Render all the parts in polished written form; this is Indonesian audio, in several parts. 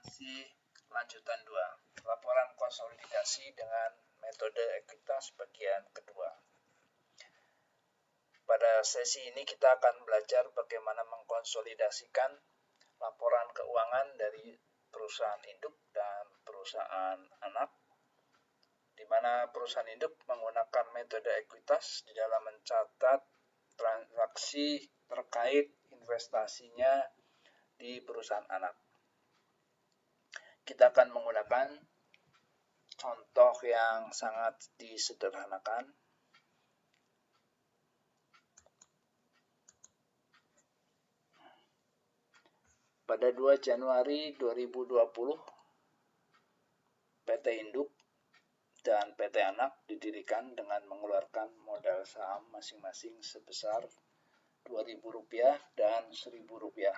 substansi lanjutan 2, laporan konsolidasi dengan metode ekuitas bagian kedua. Pada sesi ini kita akan belajar bagaimana mengkonsolidasikan laporan keuangan dari perusahaan induk dan perusahaan anak, di mana perusahaan induk menggunakan metode ekuitas di dalam mencatat transaksi terkait investasinya di perusahaan anak. Kita akan menggunakan contoh yang sangat disederhanakan. Pada 2 Januari 2020, PT Induk dan PT Anak didirikan dengan mengeluarkan modal saham masing-masing sebesar Rp2.000 dan Rp1.000,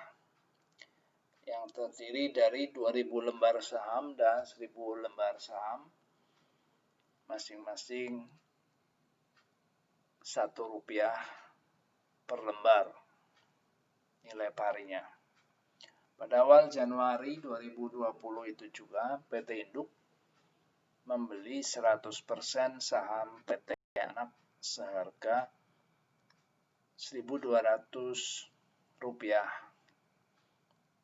yang terdiri dari 2.000 lembar saham dan 1.000 lembar saham, masing-masing Rp1 per lembar nilai parinya. Pada awal Januari 2020 itu juga PT Induk membeli 100% saham PT Anak seharga Rp1.200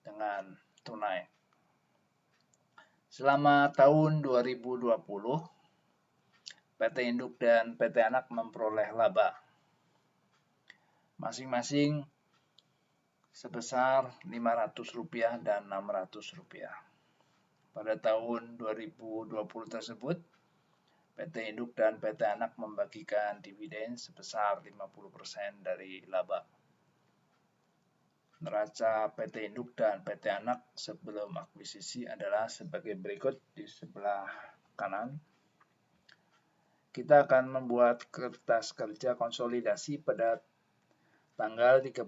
dengan tunai. Selama tahun 2020, PT Induk dan PT Anak memperoleh laba masing-masing sebesar Rp500 dan Rp600. Pada tahun 2020 tersebut, PT Induk dan PT Anak membagikan dividen sebesar 50% dari laba. Neraca PT Induk dan PT Anak sebelum akuisisi adalah sebagai berikut di sebelah kanan. Kita akan membuat kertas kerja konsolidasi pada tanggal 31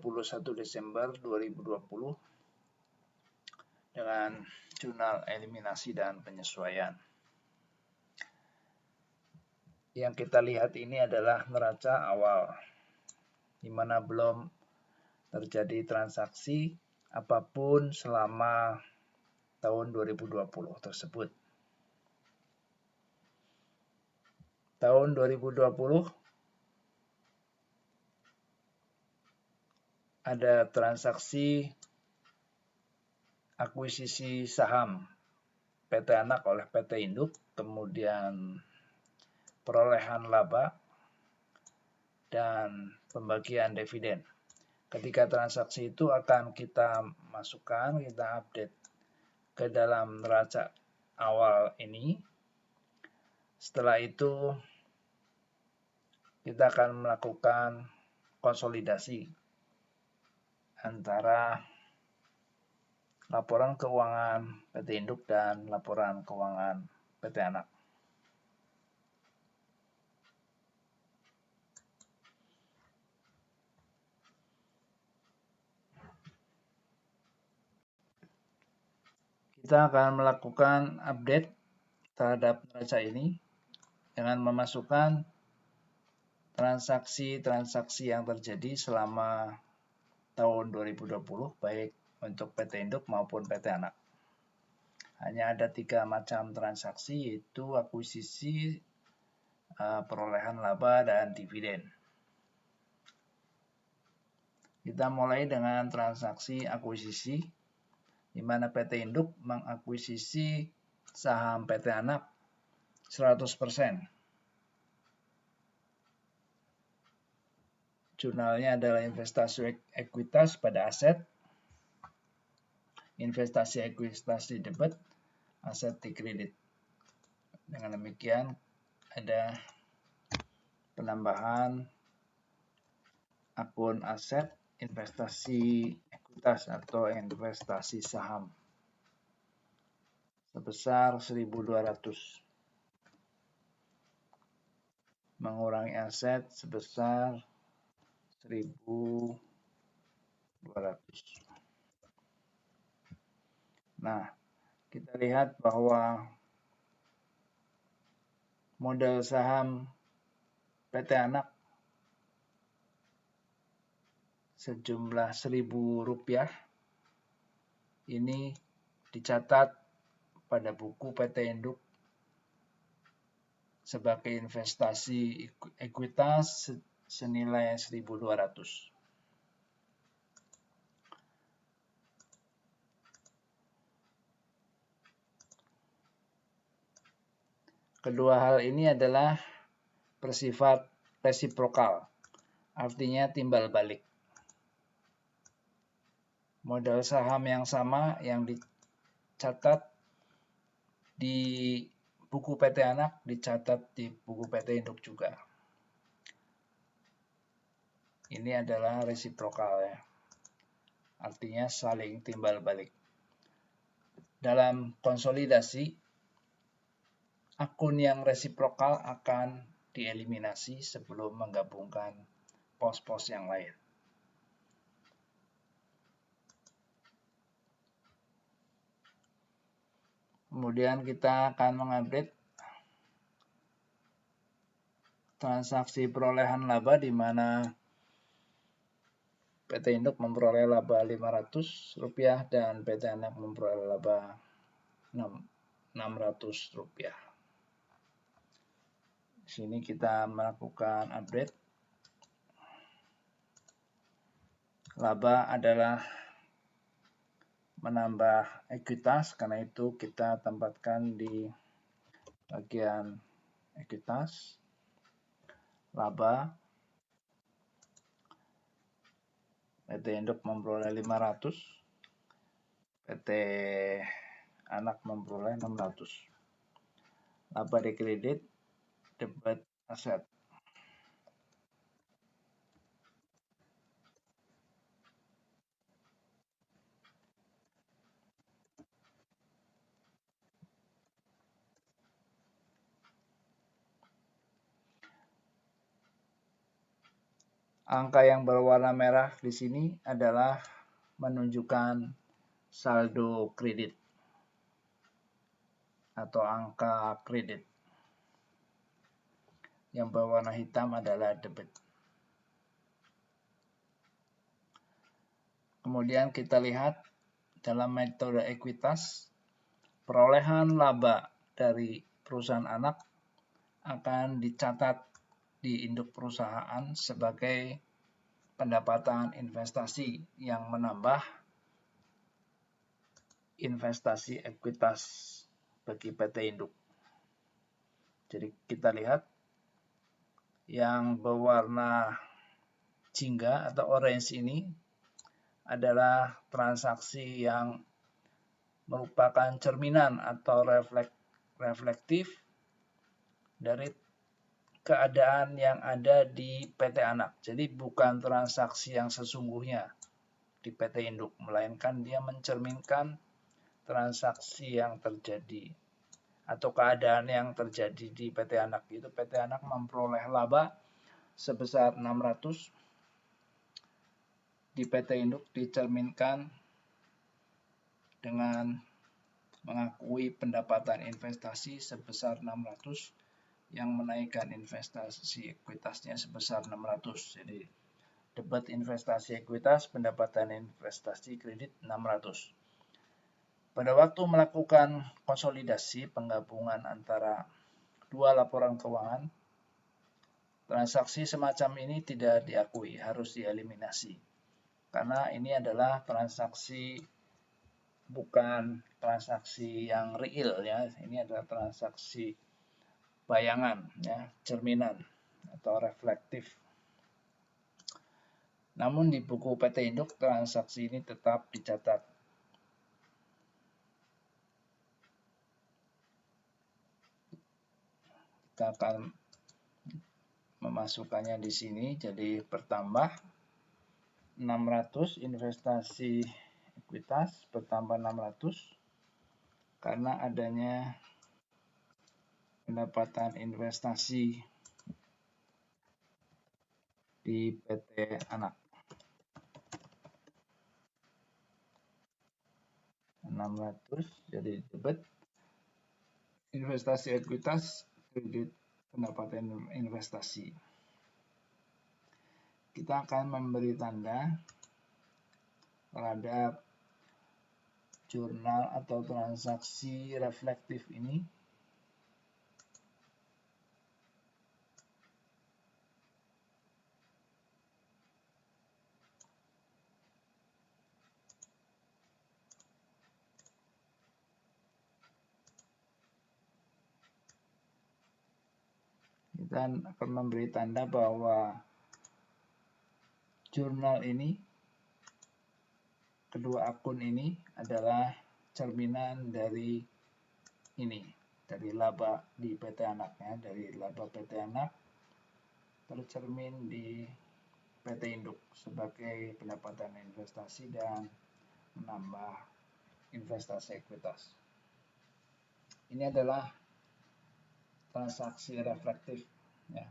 Desember 2020 dengan jurnal eliminasi dan penyesuaian. Yang kita lihat ini adalah neraca awal, di mana belum terjadi transaksi apapun selama tahun 2020 tersebut. Tahun 2020 ada transaksi akuisisi saham PT Anak oleh PT Induk, kemudian perolehan laba, dan pembagian dividen. Ketika transaksi itu akan kita masukkan, kita update ke dalam neraca awal ini. Setelah itu kita akan melakukan konsolidasi antara laporan keuangan PT Induk dan laporan keuangan PT Anak. Kita akan melakukan update terhadap neraca ini dengan memasukkan transaksi-transaksi yang terjadi selama tahun 2020, baik untuk PT Induk maupun PT Anak. Hanya ada 3 macam transaksi, yaitu akuisisi, perolehan laba, dan dividen. Kita mulai dengan transaksi akuisisi, di mana PT Induk mengakuisisi saham PT Anak 100%. Jurnalnya adalah investasi ekuitas pada aset, investasi ekuitas di debit, aset di kredit. Dengan demikian ada penambahan akun aset investasi ekuitas atau investasi saham sebesar 1.200, mengurangi aset sebesar 1.200. Nah, kita lihat bahwa modal saham PT Anak sejumlah Rp1.000 ini dicatat pada buku PT Induk sebagai investasi ekuitas senilai 1.200. Kedua hal ini adalah bersifat resiprokal, artinya timbal balik. Modal saham yang sama yang dicatat di buku PT Anak dicatat di buku PT Induk juga. Ini adalah resiprokal ya, artinya saling timbal balik. Dalam konsolidasi, akun yang resiprokal akan dieliminasi sebelum menggabungkan pos-pos yang lain. Kemudian kita akan mengupdate transaksi perolehan laba di mana PT Induk memperoleh laba Rp500 dan PT Anak memperoleh laba Rp600. Di sini kita melakukan update. Laba adalah menambah ekuitas, karena itu kita tempatkan di bagian ekuitas. Laba PT Induk memperoleh 500, PT Anak memperoleh 600. Laba di kredit, debit aset. Angka yang berwarna merah di sini adalah menunjukkan saldo kredit atau angka kredit. Yang berwarna hitam adalah debit. Kemudian kita lihat dalam metode ekuitas, perolehan laba dari perusahaan anak akan dicatat di induk perusahaan sebagai pendapatan investasi yang menambah investasi ekuitas bagi PT Induk. Jadi kita lihat yang berwarna jingga atau orange ini adalah transaksi yang merupakan cerminan atau reflektif dari keadaan yang ada di PT Anak. Jadi bukan transaksi yang sesungguhnya di PT Induk, melainkan dia mencerminkan transaksi yang terjadi atau keadaan yang terjadi di PT Anak. Itu PT Anak memperoleh laba sebesar 600, di PT Induk dicerminkan dengan mengakui pendapatan investasi sebesar 600 yang menaikkan investasi ekuitasnya sebesar 600. Jadi debit investasi ekuitas, pendapatan investasi kredit 600. Pada waktu melakukan konsolidasi penggabungan antara dua laporan keuangan, transaksi semacam ini tidak diakui, harus dieliminasi. Karena ini adalah transaksi bukan transaksi yang real ya, ini adalah transaksi bayangan ya, cerminan atau reflektif. Namun di buku PT Induk transaksi ini tetap dicatat. Kita akan memasukkannya di sini, jadi bertambah 600 investasi ekuitas bertambah 600 karena adanya pendapatan investasi di PT Anak. 600 jadi debit investasi ekuitas, kredit pendapatan investasi. Kita akan memberi tanda terhadap jurnal atau transaksi reflektif ini kita akan memberi tanda bahwa jurnal ini, kedua akun ini adalah cerminan dari ini, dari laba di PT Anak ya, dari laba PT Anak tercermin di PT Induk sebagai pendapatan investasi dan menambah investasi ekuitas. Ini adalah transaksi reflektif ya.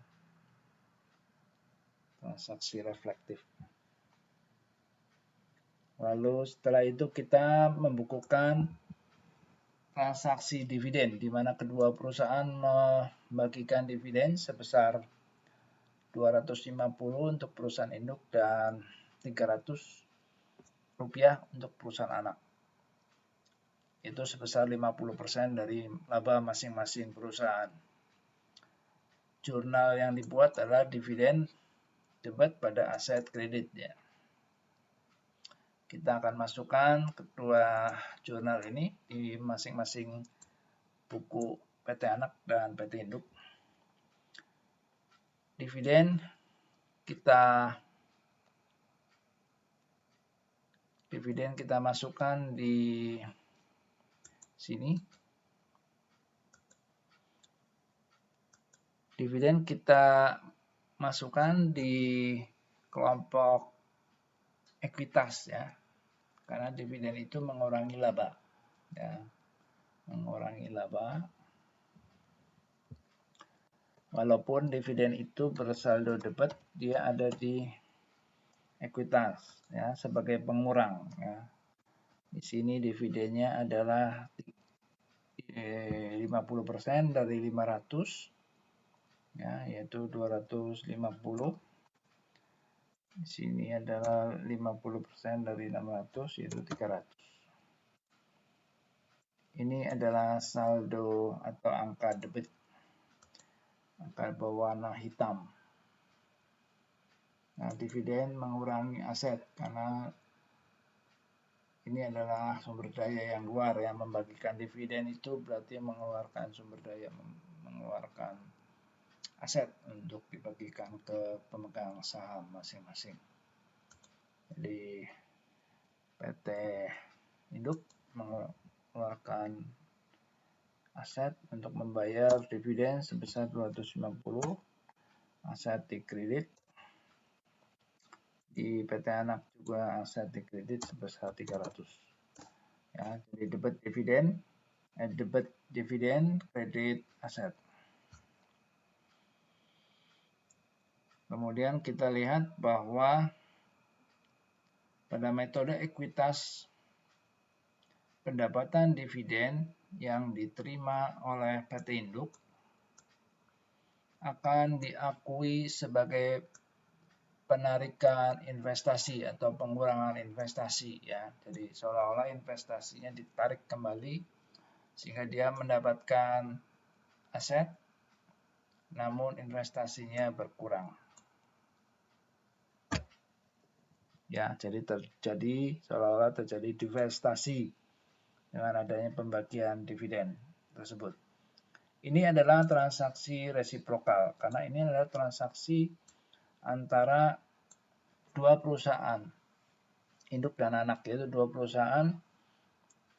Transaksi reflektif. Lalu setelah itu kita membukukan transaksi dividen di mana kedua perusahaan membagikan dividen sebesar 250 untuk perusahaan induk dan 300 rupiah untuk perusahaan anak. Itu sebesar 50% dari laba masing-masing perusahaan. Jurnal yang dibuat adalah dividen debit pada aset kredit ya. Kita akan masukkan kedua jurnal ini di masing-masing buku PT Anak dan PT Induk. Dividen kita masukkan di sini. Dividen kita masukkan di kelompok ekuitas ya, karena dividen itu mengurangi laba ya, mengurangi laba. Walaupun dividen itu bersaldo debit, dia ada di ekuitas ya sebagai pengurang ya. Di sini dividennya adalah 50% dari 500 ya, yaitu 250. Di sini adalah 50% dari 600 yaitu 300. Ini adalah saldo atau angka debit, angka berwarna hitam. Nah, dividen mengurangi aset karena ini adalah sumber daya yang luar ya. Membagikan dividen itu berarti mengeluarkan sumber daya, mengeluarkan aset untuk dibagikan ke pemegang saham masing-masing. Jadi PT Induk mengeluarkan aset untuk membayar dividen sebesar 250, aset dikredit. Di PT Anak juga aset dikredit sebesar 300. Ya, jadi debit dividen, kredit aset. Kemudian kita lihat bahwa pada metode ekuitas pendapatan dividen yang diterima oleh PT Induk akan diakui sebagai penarikan investasi atau pengurangan investasi ya. Jadi seolah-olah investasinya ditarik kembali sehingga dia mendapatkan aset namun investasinya berkurang. Ya, jadi seolah-olah terjadi divestasi dengan adanya pembagian dividen tersebut. Ini adalah transaksi resiprokal karena ini adalah transaksi antara dua perusahaan induk dan anak, yaitu dua perusahaan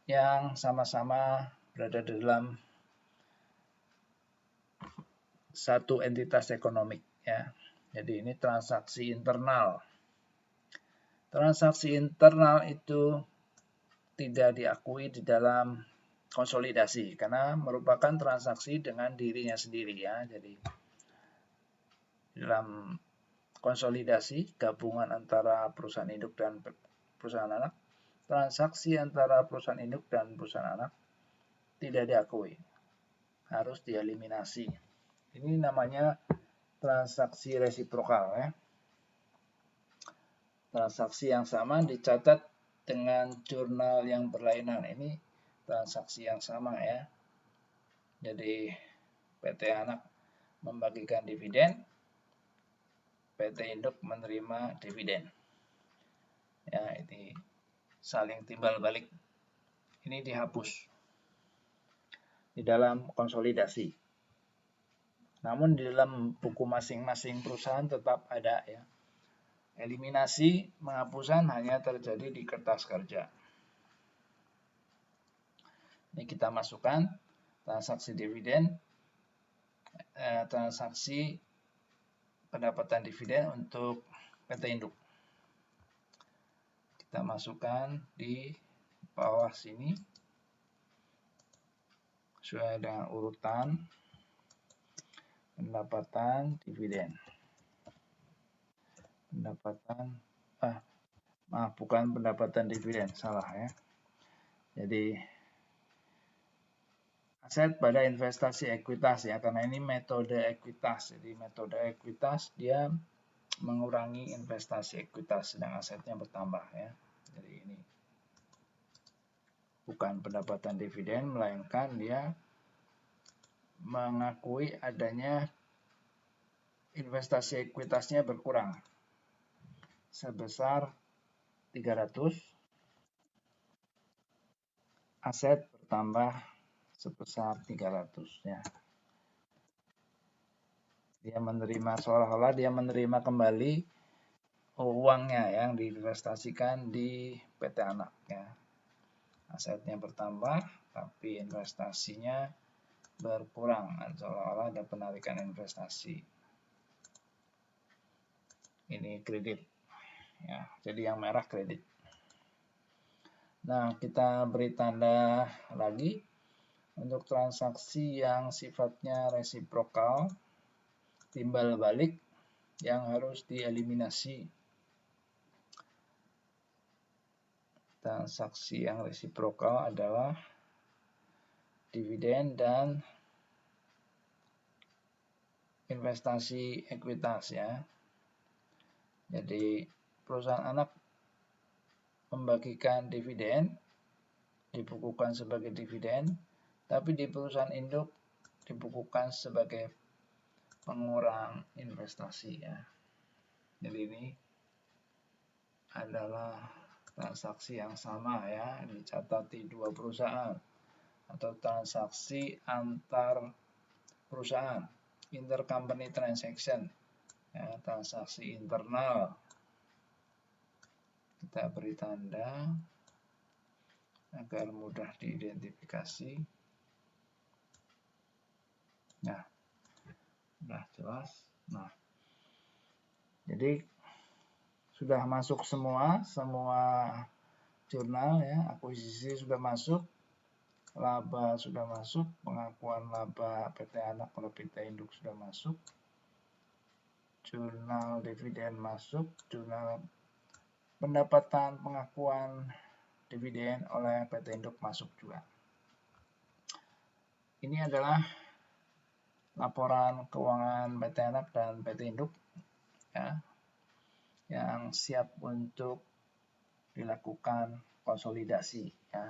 yang sama-sama berada dalam satu entitas ekonomik ya. Jadi ini transaksi internal. Transaksi internal itu tidak diakui di dalam konsolidasi karena merupakan transaksi dengan dirinya sendiri ya. Jadi dalam konsolidasi gabungan antara perusahaan induk dan perusahaan anak, transaksi antara perusahaan induk dan perusahaan anak tidak diakui, harus dieliminasi. Ini namanya transaksi resiprokal ya. Transaksi yang sama dicatat dengan jurnal yang berlainan. Ini transaksi yang sama ya. Jadi PT Anak membagikan dividen, PT Induk menerima dividen. Ya, ini saling timbal balik. Ini dihapus di dalam konsolidasi. Namun di dalam buku masing-masing perusahaan tetap ada ya. Eliminasi penghapusan hanya terjadi di kertas kerja. Ini kita masukkan transaksi dividen, transaksi pendapatan dividen untuk PT Induk. Kita masukkan di bawah sini sesuai dengan urutan pendapatan dividen. Bukan pendapatan dividen, salah ya. Jadi aset pada investasi ekuitas ya, karena ini metode ekuitas. Jadi metode ekuitas dia mengurangi investasi ekuitas sedang asetnya bertambah ya. Jadi ini bukan pendapatan dividen, melainkan dia mengakui adanya investasi ekuitasnya berkurang sebesar 300, aset bertambah sebesar 300 ya. Dia menerima, seolah-olah dia menerima kembali uangnya yang diinvestasikan di PT Anak ya. Asetnya bertambah tapi investasinya berkurang, seolah-olah ada penarikan investasi. Ini kredit ya, jadi yang merah kredit. Nah, kita beri tanda lagi untuk transaksi yang sifatnya resiprokal, timbal balik yang harus dieliminasi. Transaksi yang resiprokal adalah dividen dan investasi ekuitas ya. Jadi perusahaan anak membagikan dividen, dibukukan sebagai dividen, tapi di perusahaan induk dibukukan sebagai pengurang investasi ya. Jadi ini adalah transaksi yang sama ya, dicatat di dua perusahaan atau transaksi antar perusahaan, intercompany transaction ya, transaksi internal. Kita beri tanda agar mudah diidentifikasi. Nah, sudah jelas. Nah, jadi sudah masuk semua jurnal ya, akuisisi sudah masuk, laba sudah masuk, pengakuan laba PT Anak oleh PT Induk sudah masuk, jurnal dividen masuk, jurnal pendapatan pengakuan dividen oleh PT Induk masuk juga. Ini adalah laporan keuangan PT Anak dan PT Induk ya, yang siap untuk dilakukan konsolidasi ya.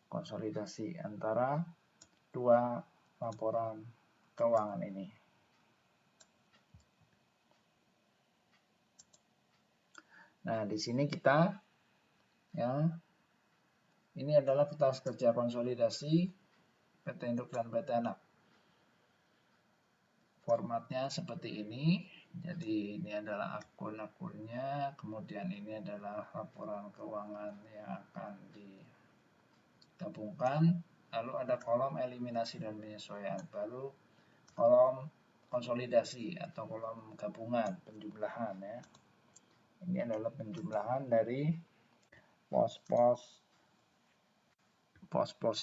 Konsolidasi antara dua laporan keuangan ini. Nah, di sini kita ya, ini adalah kertas kerja konsolidasi PT Induk dan PT Anak. Formatnya seperti ini. Jadi ini adalah akun-akunnya, kemudian ini adalah laporan keuangan yang akan digabungkan, lalu ada kolom eliminasi dan penyesuaian, baru kolom konsolidasi atau kolom gabungan penjumlahan ya. Ini adalah penjumlahan dari pos-pos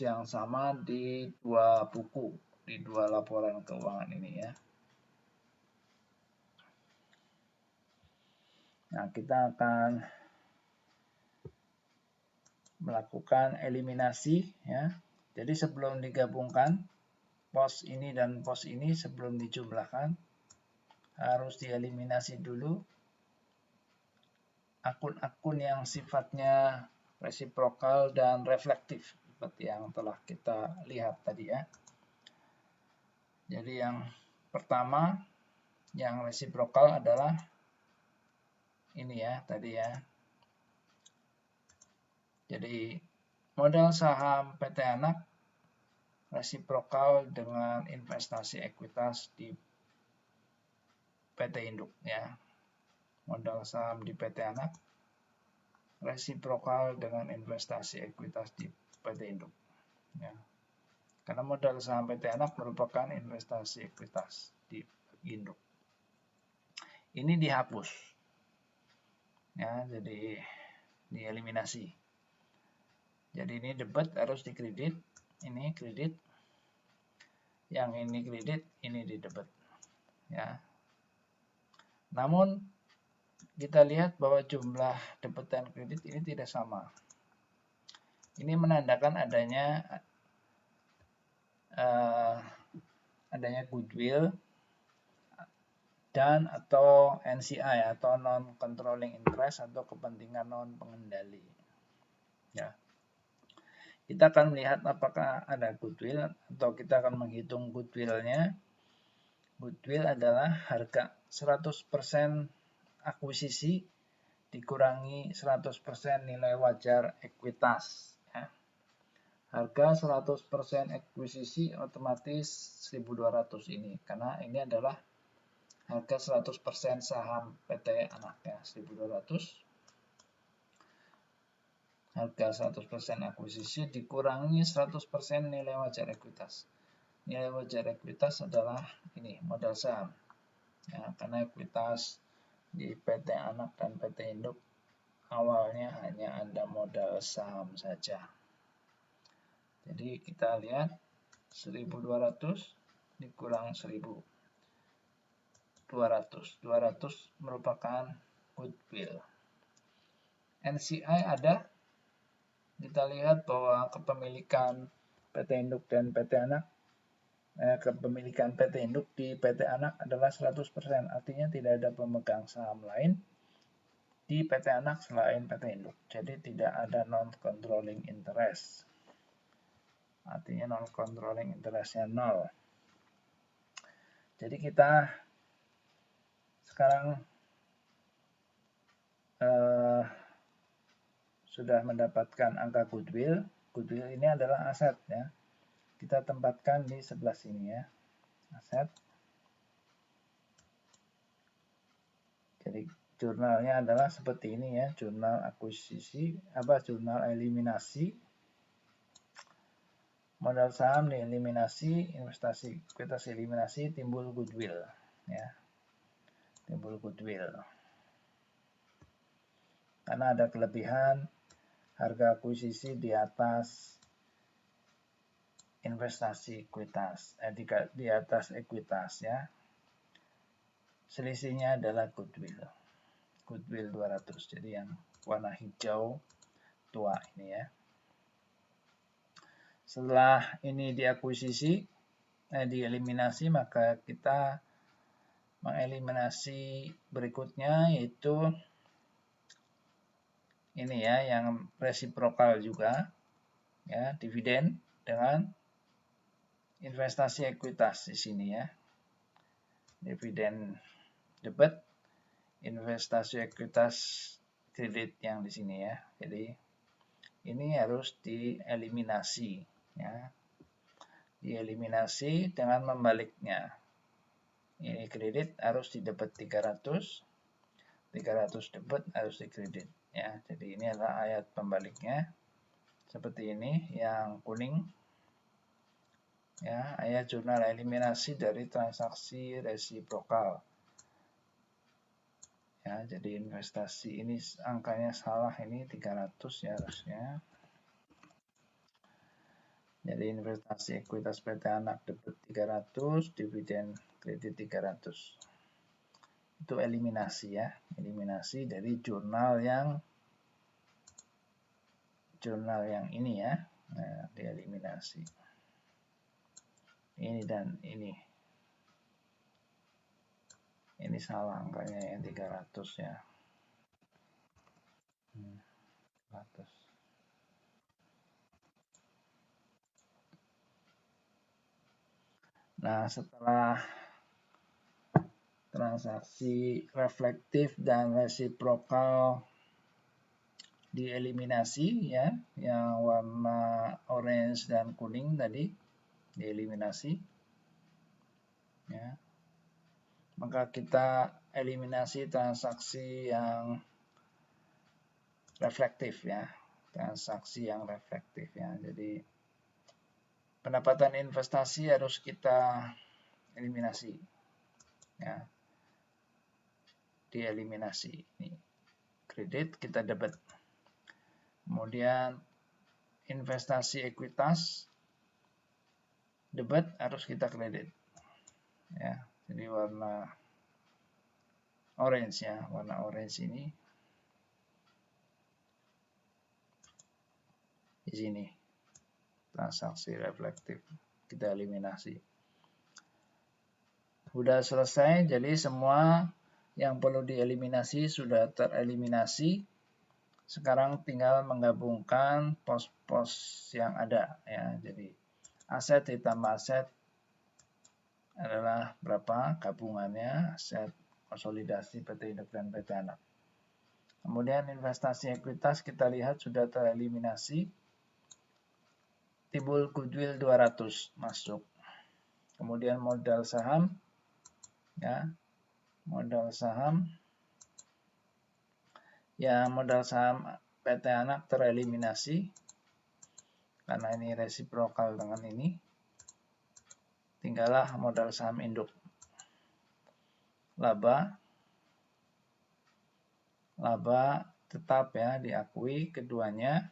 yang sama di dua buku, di dua laporan keuangan ini ya. Nah, kita akan melakukan eliminasi ya. Jadi sebelum digabungkan pos ini dan pos ini, sebelum dijumlahkan harus dieliminasi dulu akun-akun yang sifatnya resiprokal dan reflektif seperti yang telah kita lihat tadi ya. Jadi yang pertama yang resiprokal adalah ini ya tadi ya. Jadi modal saham PT Anak resiprokal dengan investasi ekuitas di PT Induk ya. Modal saham di PT Anak resiprokal dengan investasi ekuitas di PT Induk ya. Karena modal saham PT Anak merupakan investasi ekuitas di Induk. Ini dihapus ya, jadi dieliminasi. Jadi ini debit harus dikredit, ini kredit, yang ini kredit, ini di debit ya. Namun kita lihat bahwa jumlah debit dan kredit ini tidak sama. Ini menandakan adanya goodwill dan atau NCI atau non controlling interest atau kepentingan non pengendali ya. Kita akan melihat apakah ada goodwill atau kita akan menghitung goodwill-nya. Goodwill adalah harga 100% akuisisi dikurangi 100% nilai wajar ekuitas ya. Harga 100% akuisisi otomatis 1.200 ini karena ini adalah harga 100% saham PT Anak ya, 1.200. Harga 100% akuisisi dikurangi 100% nilai wajar ekuitas. Nilai wajar ekuitas adalah ini modal saham ya, karena ekuitas di PT Anak dan PT Induk awalnya hanya ada modal saham saja. Jadi kita lihat 1.200 dikurang 1.200. 200 merupakan goodwill. NCI ada. Kita lihat bahwa kepemilikan PT Induk dan PT Anak kepemilikan PT Induk di PT Anak adalah 100%. Artinya tidak ada pemegang saham lain di PT Anak selain PT Induk. Jadi tidak ada non-controlling interest. Artinya non-controlling interestnya 0. Jadi kita sekarang sudah mendapatkan angka goodwill. Goodwill ini adalah aset ya. Kita tempatkan di sebelah sini ya. Aset. Jadi jurnalnya adalah seperti ini ya, jurnal akuisisi, jurnal eliminasi. Modal saham dieliminasi, investasi ekuitas eliminasi, timbul goodwill ya. Timbul goodwill. Karena ada kelebihan harga akuisisi di atas investasi ekuitas, di atas ekuitas ya. Selisihnya adalah goodwill. Goodwill 200. Jadi yang warna hijau tua ini ya. Setelah ini diakuisisi, dieliminasi, maka kita mengeliminasi berikutnya yaitu ini ya, yang resiprokal juga ya, dividen dengan investasi ekuitas di sini ya. Dividen debit, investasi ekuitas kredit yang di sini ya. Jadi ini harus dieliminasi ya. Dieliminasi dengan membaliknya. Ini kredit harus di debit 300, 300 debit harus di kredit ya. Jadi ini adalah ayat pembaliknya. Seperti ini yang kuning. Ya, ayat jurnal eliminasi dari transaksi resiprokal. Ya, jadi investasi ini angkanya salah, ini 300 ya harusnya. Jadi investasi ekuitas PT Anak debit 300, dividen kredit 300. Itu eliminasi ya, eliminasi dari jurnal yang ini ya. Nah, dieliminasi. Ini dan ini. Ini salah angkanya yang 300 ya. 100. Nah, setelah transaksi reflektif dan resiprokal dieliminasi ya, yang warna orange dan kuning tadi dieliminasi ya. Maka kita eliminasi transaksi yang reflektif ya, transaksi yang reflektif ya. Jadi pendapatan investasi harus kita eliminasi ya, dieliminasi. Ini kredit kita debit. Kemudian investasi ekuitas debit harus kita kredit ya. Jadi warna orange ya, warna orange ini di sini transaksi reflektif kita eliminasi. Sudah selesai, jadi semua yang perlu dieliminasi sudah tereliminasi. Sekarang tinggal menggabungkan pos-pos yang ada ya. Jadi aset ditambah aset adalah berapa gabungannya, aset konsolidasi PT Induk dan PT Anak. Kemudian investasi ekuitas kita lihat sudah tereliminasi. Timbul goodwill 200 masuk. Kemudian modal saham ya. Modal saham ya, modal saham PT Anak tereliminasi karena ini resiprokal dengan ini. Tinggallah modal saham induk. Laba tetap ya diakui keduanya.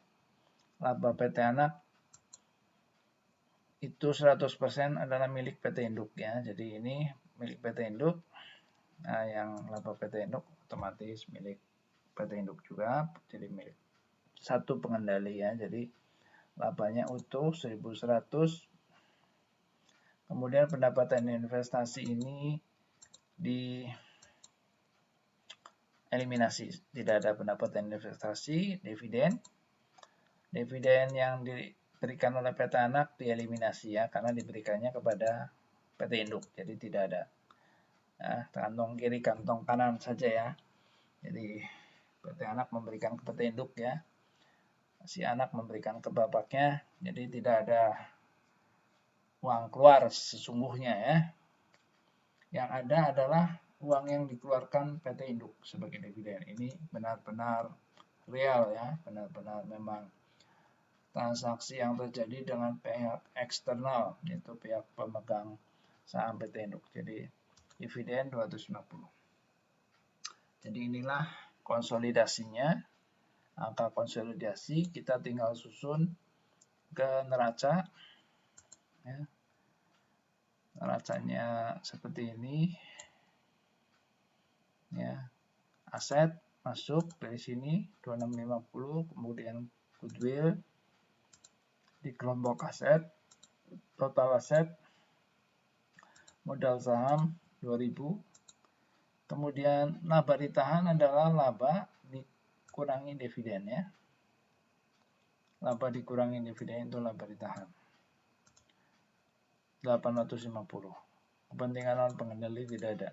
Laba PT Anak itu 100% adalah milik PT Induk ya. Jadi ini milik PT Induk. Nah, yang laba PT Induk otomatis milik PT Induk juga, jadi milik satu pengendali ya. Jadi labanya utuh 1.100. Kemudian pendapatan investasi ini dieliminasi. Tidak ada pendapatan investasi, dividen. Dividen yang diberikan oleh PT Anak dieliminasi ya, karena diberikannya kepada PT Induk. Jadi tidak ada. Nah, kantong kiri, kantong kanan saja ya. Jadi PT Anak memberikan ke PT Induk ya. Si anak memberikan ke bapaknya. Jadi tidak ada uang keluar sesungguhnya ya. Yang ada adalah uang yang dikeluarkan PT Induk sebagai dividen. Ini benar-benar real ya, benar-benar memang transaksi yang terjadi dengan pihak eksternal, yaitu pihak pemegang saham PT Induk. Jadi dividen 250. Jadi inilah konsolidasinya. Angka konsolidasi kita tinggal susun ke neraca ya. Neracanya seperti ini ya. Aset masuk dari sini 2650, kemudian goodwill di kelompok aset, total aset, modal saham 2000. Kemudian laba ditahan adalah laba dikurangi dividen ya. Laba dikurangi dividen itu laba ditahan. 850. Kepentingan non pengendali tidak ada.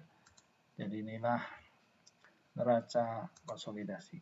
Jadi inilah neraca konsolidasi.